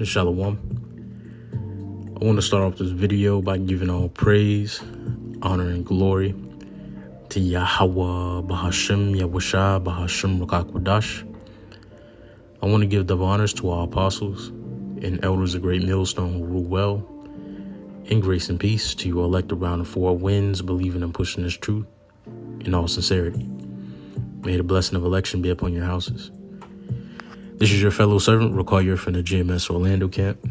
Shalom. I want to start off this video by giving all praise, honor, and glory to Yahweh Bahashem Yahusha Bahashem Rukakwadash. I want to give double honors to our apostles and elders of Great Millstone who rule well. In grace and peace to you elect around the four winds, believing and pushing this truth in all sincerity. May the blessing of election be upon your houses. This is your fellow servant, Rukayur from the GMS Orlando camp.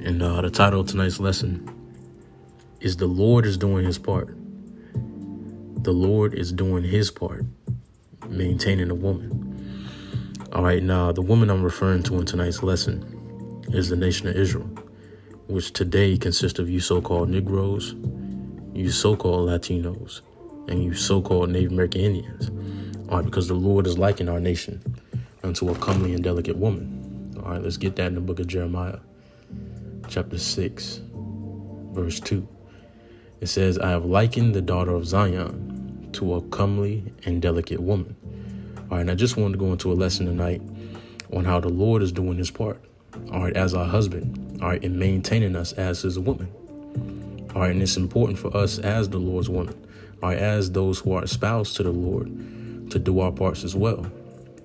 And the title of tonight's lesson is The Lord is Doing His Part. The Lord is doing His part, maintaining a woman. All right, now the woman I'm referring to in tonight's lesson is the nation of Israel, which today consists of you so-called Negroes, you so-called Latinos, and you so-called Native American Indians. All right, because the Lord is liking our nation unto a comely and delicate woman. All right, let's get that in the book of Jeremiah, chapter 6, verse 2. It says, I have likened the daughter of Zion to a comely and delicate woman. All right, and I just wanted to go into a lesson tonight on how the Lord is doing his part, all right, as our husband, all right, in maintaining us as his woman. All right, and it's important for us as the Lord's woman, all right, as those who are espoused to the Lord, to do our parts as well.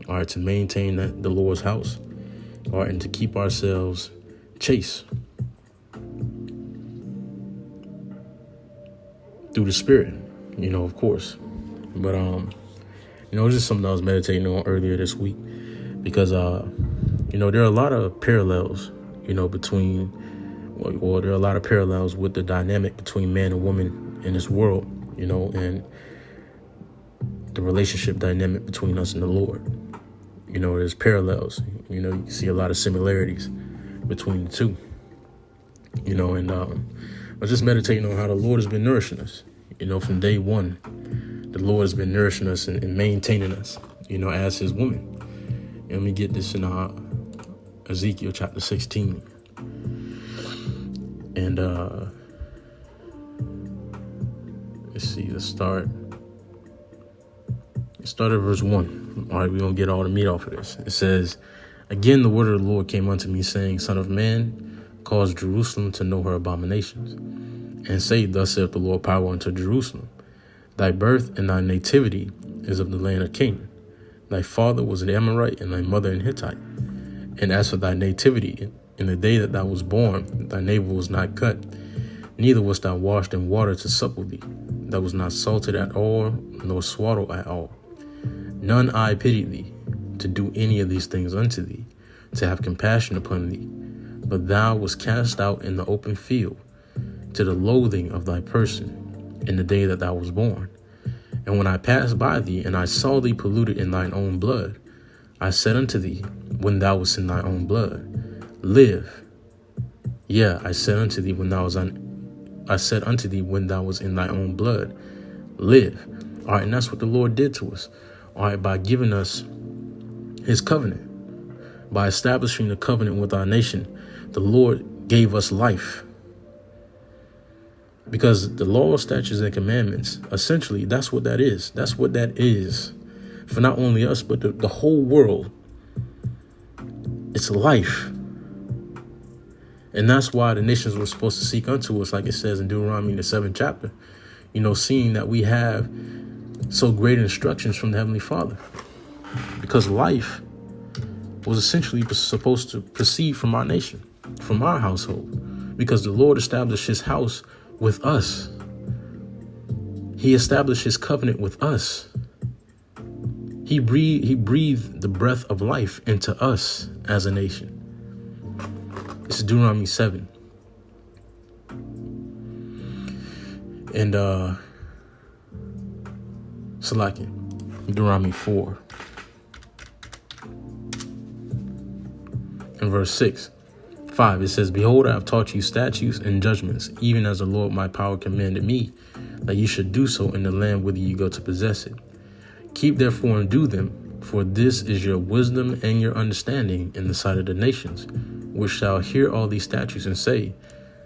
All right, to maintain the Lord's house, all right, and to keep ourselves chaste through the Spirit, of course. But, this is something I was meditating on earlier this week because, there are a lot of parallels, there are a lot of parallels with the dynamic between man and woman in this world, and the relationship dynamic between us and the Lord. There's parallels, you can see a lot of similarities between the two, and I was just meditating on how the Lord has been nourishing us, from day one. The Lord has been nourishing us and maintaining us, as his woman. And let me get this in Ezekiel chapter 16. And let's start at verse 1. All right, we're going to get all the meat off of this. It says, Again, the word of the Lord came unto me, saying, Son of man, cause Jerusalem to know her abominations. And say, Thus saith the Lord power unto Jerusalem, Thy birth and thy nativity is of the land of Canaan. Thy father was an Amorite, and thy mother an Hittite. And as for thy nativity, in the day that thou was born, thy navel was not cut, neither wast thou washed in water to supple thee. Thou was not salted at all, nor swaddled at all. None eye pitied thee, to do any of these things unto thee, to have compassion upon thee. But thou wast cast out in the open field, to the loathing of thy person, in the day that thou was born. And when I passed by thee, and I saw thee polluted in thine own blood, I said unto thee, when thou wast in thy own blood, Live. Yeah, I said unto thee when thou was in thy own blood, Live. All right, and that's what the Lord did to us. All right, by giving us his covenant, by establishing the covenant with our nation, the Lord gave us life. Because the law, statutes, and commandments, essentially, that's what that is. That's what that is for not only us, but the whole world. It's life. And that's why the nations were supposed to seek unto us, like it says in Deuteronomy, the 7th chapter, seeing that we have so great instructions from the Heavenly Father. Because life was essentially supposed to proceed from our nation, from our household, because the Lord established his house with us. He established his covenant with us. He breathed the breath of life into us as a nation. This is Deuteronomy 7. And Deuteronomy 4. In verse 6. 5, it says, Behold, I have taught you statutes and judgments, even as the Lord my power commanded me, that you should do so in the land whither you go to possess it. Keep therefore and do them, for this is your wisdom and your understanding in the sight of the nations, which shall hear all these statutes and say,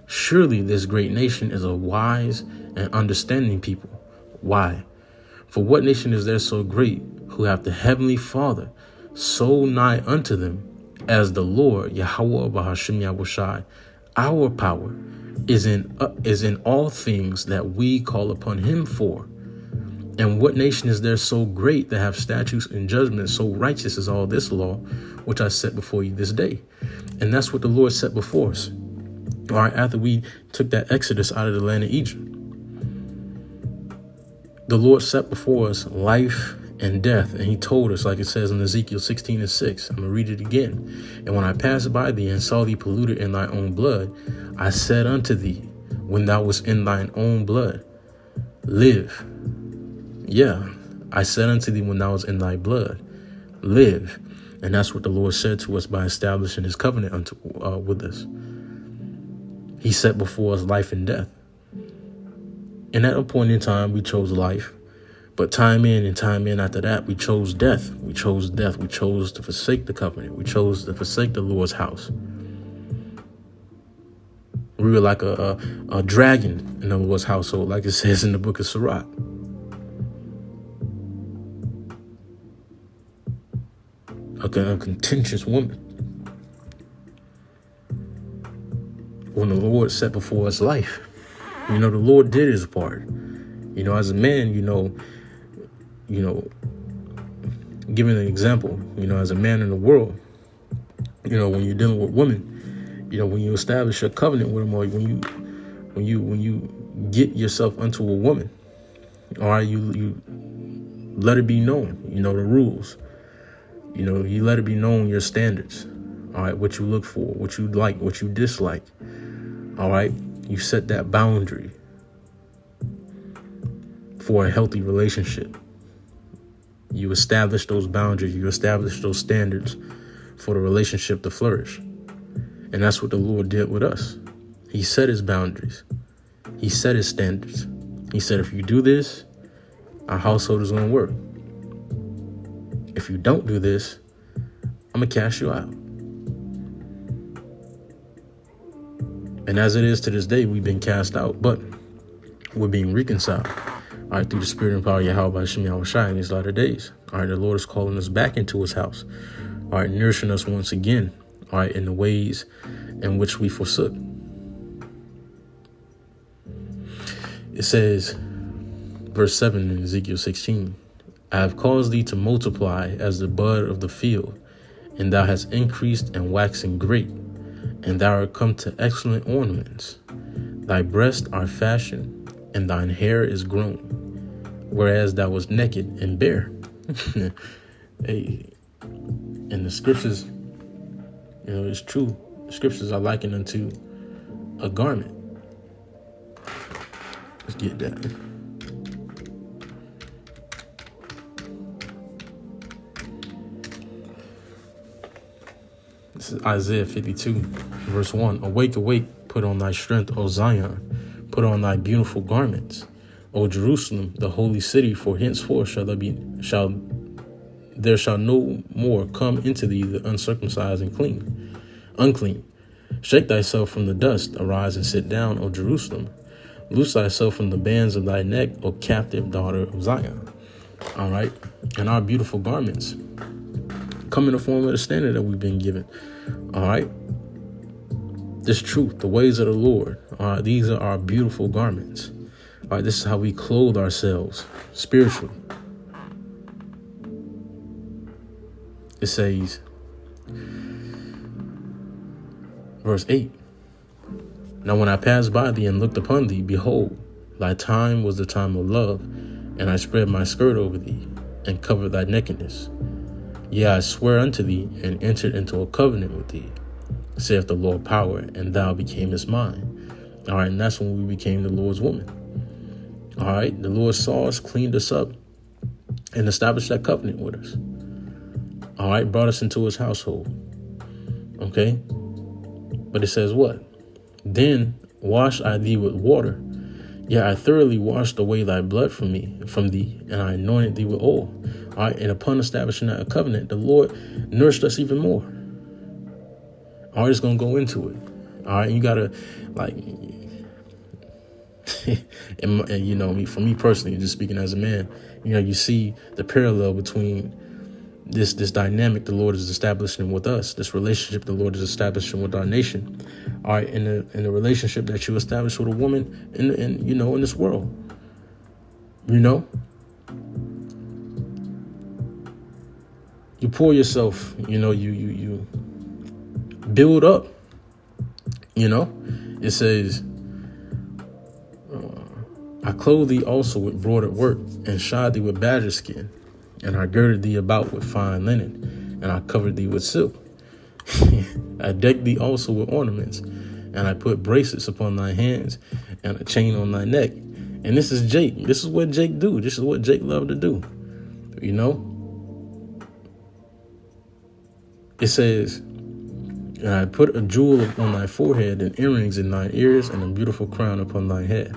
Surely this great nation is a wise and understanding people. Why? For what nation is there so great, who hath the heavenly Father so nigh unto them, as the Lord, Yahweh Bahashim Yahushai, our power is in all things that we call upon him for. And what nation is there so great that have statutes and judgments so righteous as all this law, which I set before you this day? And that's what the Lord set before us. All right, after we took that exodus out of the land of Egypt, the Lord set before us life and death. And he told us, like it says in Ezekiel 16:6, I'm going to read it again. And when I passed by thee and saw thee polluted in thy own blood, I said unto thee, when thou wast in thine own blood, live. Yeah, I said unto thee when thou was in thy blood, live. And that's what the Lord said to us by establishing his covenant with us. He set before us life and death. And at a point in time, we chose life. But time in and time in after that, we chose death. We chose death. We chose to forsake the covenant. We chose to forsake the Lord's house. We were like a dragon in the Lord's household, like it says in the book of Sirach. A contentious woman. When the Lord set before us life, the Lord did his part. As a man, giving an example, as a man in the world, when you're dealing with women, when you establish a covenant with them, or when you get yourself unto a woman, all right, you let it be known, the rules. You let it be known your standards, all right, what you look for, what you like, what you dislike, all right. You set that boundary for a healthy relationship. You establish those boundaries, you establish those standards for the relationship to flourish. And that's what the Lord did with us. He set his boundaries. He set his standards. He said, if you do this, our household is going to work. If you don't do this, I'm going to cast you out. And as it is to this day, we've been cast out, but we're being reconciled, all right, through the spirit and power of Yahweh Bahashim Yahushai in these latter days. All right, the Lord is calling us back into his house, all right, nourishing us once again, all right, in the ways in which we forsook. It says, verse 7 in Ezekiel 16, I have caused thee to multiply as the bud of the field, and thou hast increased and waxen great, and thou art come to excellent ornaments. Thy breasts are fashioned, and thine hair is grown, whereas thou wast naked and bare. Hey, and the scriptures, it's true. The scriptures are likened unto a garment. Let's get that. This is Isaiah 52, verse 1. Awake, awake, put on thy strength, O Zion. Put on thy beautiful garments, O Jerusalem, the holy city. For henceforth there shall no more come into thee the uncircumcised and unclean. Shake thyself from the dust. Arise and sit down, O Jerusalem. Loose thyself from the bands of thy neck, O captive daughter of Zion. All right. And our beautiful garments come in the form of the standard that we've been given. All right. This truth, the ways of the Lord. All right. These are our beautiful garments. All right. This is how we clothe ourselves spiritually. It says, verse 8, now when I passed by thee and looked upon thee, behold, thy time was the time of love, and I spread my skirt over thee and covered thy nakedness. Yea, I swear unto thee and entered into a covenant with thee, saith the Lord power, and thou becamest mine. All right, and that's when we became the Lord's woman. All right, the Lord saw us, cleaned us up, and established that covenant with us. All right, brought us into his household. Okay, but it says what? Then wash I thee with water. Yeah, I thoroughly washed away thy blood from thee, and I anointed thee with oil. All right, and upon establishing that covenant, the Lord nourished us even more. All right, it's going to go into it. All right, you got to, like, and, for me personally, just speaking as a man, you see the parallel between, this dynamic the Lord is establishing with us, this relationship the Lord is establishing with our nation. All right, in the relationship that you establish with a woman in this world. You pour yourself, you build up. It says, I clothed thee also with broidered work, and shod thee with badger skin, and I girded thee about with fine linen, and I covered thee with silk. I decked thee also with ornaments, and I put bracelets upon thy hands, and a chain on thy neck. And this is Jake. This is what Jake do. This is what Jake loved to do. It says, and I put a jewel upon thy forehead, and earrings in thine ears, and a beautiful crown upon thy head.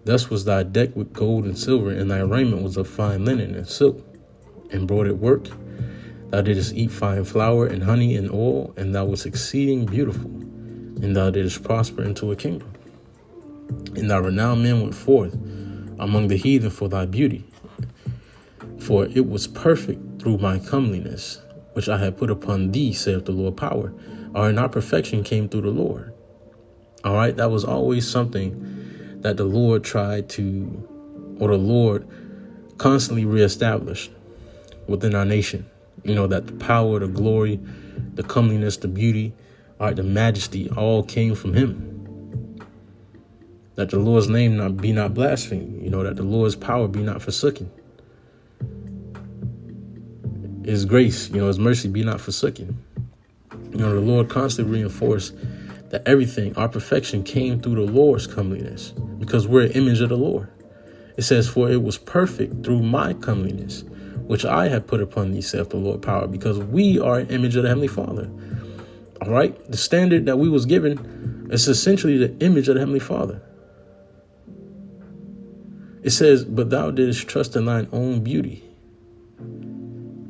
Thus was thy deck with gold and silver, and thy raiment was of fine linen and silk, embroidered work. Thou didst eat fine flour and honey and oil, and thou wast exceeding beautiful, and thou didst prosper into a kingdom. And thy renowned men went forth among the heathen for thy beauty, for it was perfect through my comeliness, which I had put upon thee, saith the Lord power. And our perfection came through the Lord. All right, that was always something that the Lord the Lord constantly reestablished within our nation. That the power, the glory, the comeliness, the beauty, all right, the majesty all came from him. That the Lord's name be not blasphemed. That the Lord's power be not forsaken. His grace, his mercy be not forsaken. The Lord constantly reinforced that everything, our perfection, came through the Lord's comeliness, because we're an image of the Lord. It says, for it was perfect through my comeliness, which I have put upon thee, saith the Lord power, because we are an image of the Heavenly Father. All right. The standard that we was given is essentially the image of the Heavenly Father. It says, but thou didst trust in thine own beauty,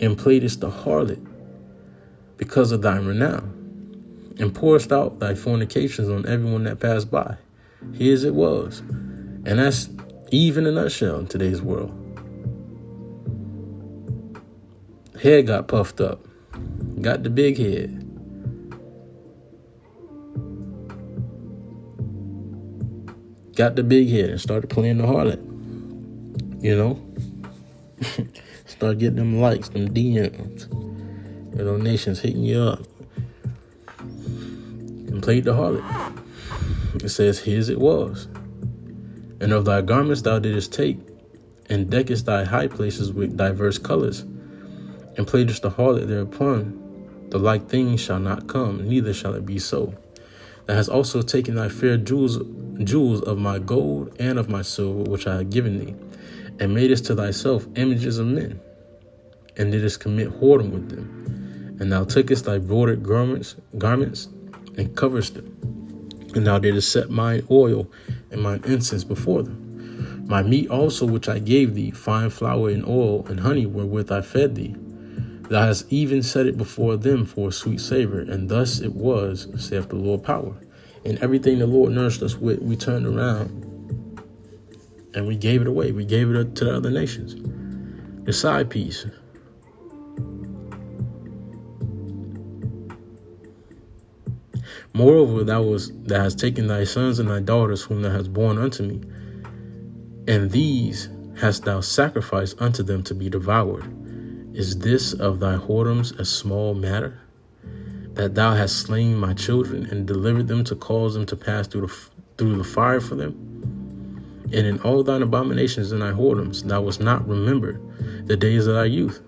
and playedst the harlot because of thy renown, and pourest out thy fornications on everyone that passed by. Here's it was. And that's Eve in a nutshell in today's world. Head got puffed up. Got the big head. Got the big head and started playing the harlot. Start getting them likes, them DMs. Nations hitting you up. And played the harlot. It says, here's it was. And of thy garments thou didst take, and deckest thy high places with diverse colors, and playedst the harlot thereupon. The like thing shall not come, neither shall it be so. Thou hast also taken thy fair jewels of my gold and of my silver, which I have given thee, and madest to thyself images of men, and didst commit whoredom with them. And thou tookest thy broidered garments, and coverest them. And thou didst set mine oil and mine incense before them. My meat also, which I gave thee, fine flour and oil and honey, wherewith I fed thee, thou hast even set it before them for a sweet savor. And thus it was, saith the Lord power. And everything the Lord nourished us with, we turned around and we gave it away. We gave it to the other nations. The side piece. Moreover, thou hast taken thy sons and thy daughters, whom thou hast borne unto me, and these hast thou sacrificed unto them to be devoured. Is this of thy whoredoms a small matter, that thou hast slain my children and delivered them to cause them to pass through the fire for them? And in all thine abominations and thy whoredoms thou wast not remembered the days of thy youth,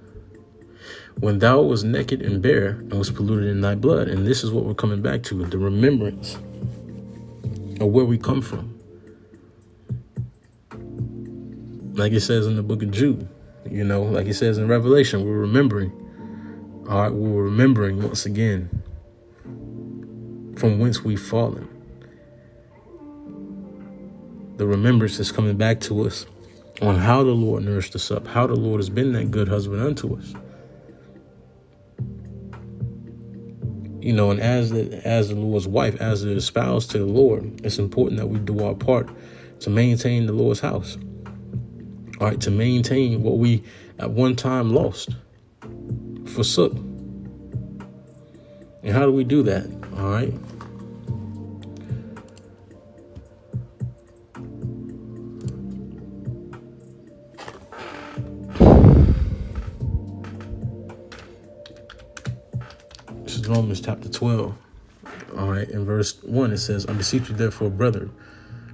when thou was naked and bare, and was polluted in thy blood. And this is what we're coming back to, the remembrance of where we come from. Like it says in the book of Jude, like it says in Revelation, we're remembering. All right, we're remembering once again from whence we've fallen. The remembrance is coming back to us on how the Lord nourished us up, how the Lord has been that good husband unto us. And as the Lord's wife, as the spouse to the Lord, it's important that we do our part to maintain the Lord's house. All right, to maintain what we at one time lost. forsook. And how do we do that? All right. This is Romans chapter 12. All right. In verse 1, it says, I beseech you therefore, brethren,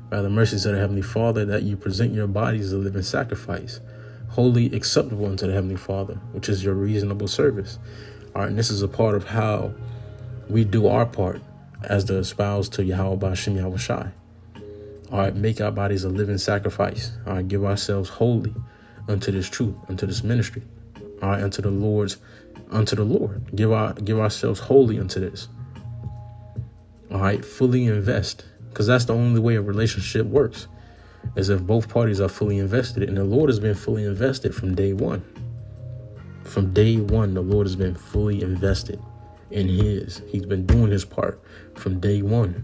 by the mercies of the Heavenly Father, that you present your bodies a living sacrifice, wholly acceptable unto the Heavenly Father, which is your reasonable service. All right. And this is a part of how we do our part as the espoused to Yahweh Ba'ashem Yahushai. All right, make our bodies a living sacrifice. All right, give ourselves wholly unto this truth, unto this ministry. All right, unto the Lord. Give ourselves wholly unto this. All right, fully invest, because that's the only way a relationship works, is if both parties are fully invested. And the Lord has been fully invested from day one. From day one, the Lord has been fully invested in his. He's been doing his part from day one.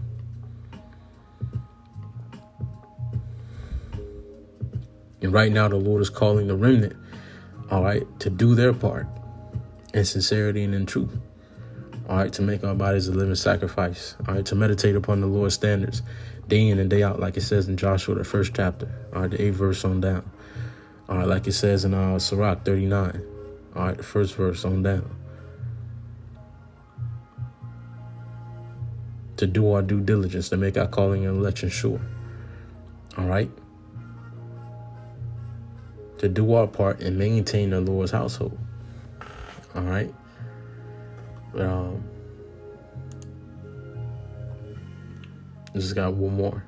And right now, the Lord is calling the remnant, all right, to do their part in sincerity and in truth. All right, to make our bodies a living sacrifice. All right, to meditate upon the Lord's standards day in and day out, like it says in Joshua, the 1st chapter. All right, the 8th verse on down. All right, like it says in Sirach 39. All right, the 1st verse on down. To do our due diligence, to make our calling and election sure. All right. To do our part and maintain the Lord's household. All right. Just got one more.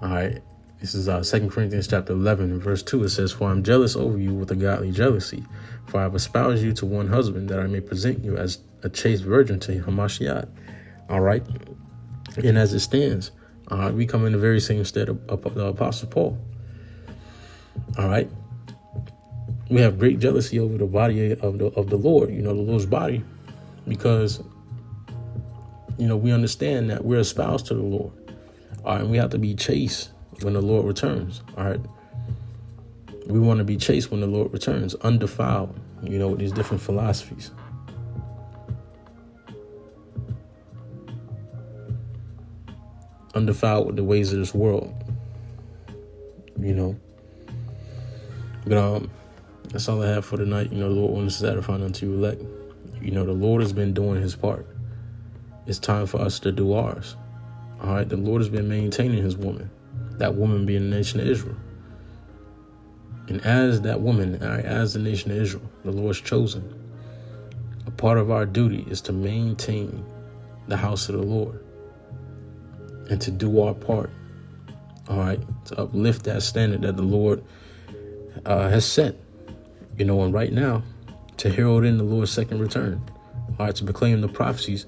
All right. This is 2 Corinthians chapter 11 and verse 2. It says, for I'm jealous over you with a godly jealousy, for I have espoused you to one husband, that I may present you as a chaste virgin to Hamashiach. All right. And as it stands, we come in the very same stead of the Apostle Paul. All right. We have great jealousy over the body of the Lord, the Lord's body, because, we understand that we're espoused to the Lord. All right. And we have to be chaste when the Lord returns. All right. We want to be chaste when the Lord returns, undefiled, with these different philosophies. Undefiled with the ways of this world, But that's all I have for tonight. The Lord wants to satisfy unto you elect. The Lord has been doing his part. It's time for us to do ours. All right. The Lord has been maintaining his woman, that woman being the nation of Israel. And as that woman, all right, as the nation of Israel, the Lord's chosen, a part of our duty is to maintain the house of the Lord and to do our part. All right. To uplift that standard that the Lord has set. And right now, to herald in the Lord's second return. All right, to proclaim the prophecies,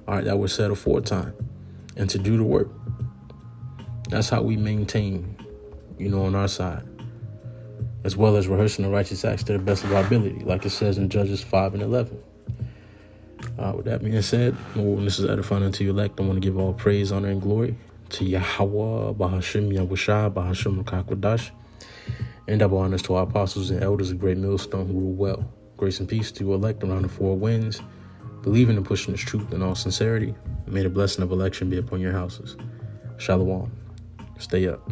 all right, that were said aforetime, and to do the work. That's how we maintain, on our side, as well as rehearsing the righteous acts to the best of our ability, like it says in Judges 5 and 11. With that being said, Lord, this is edifying unto you elect. I want to give all praise, honor, and glory to Yahweh, Ba'ashem Yahushai, Ba'ashem Ruach, and double honors to our apostles and elders of Great Millstone who rule well. Grace and peace to you elect around the four winds, believing and pushing this truth in all sincerity. May the blessing of election be upon your houses. Shalom. Stay up.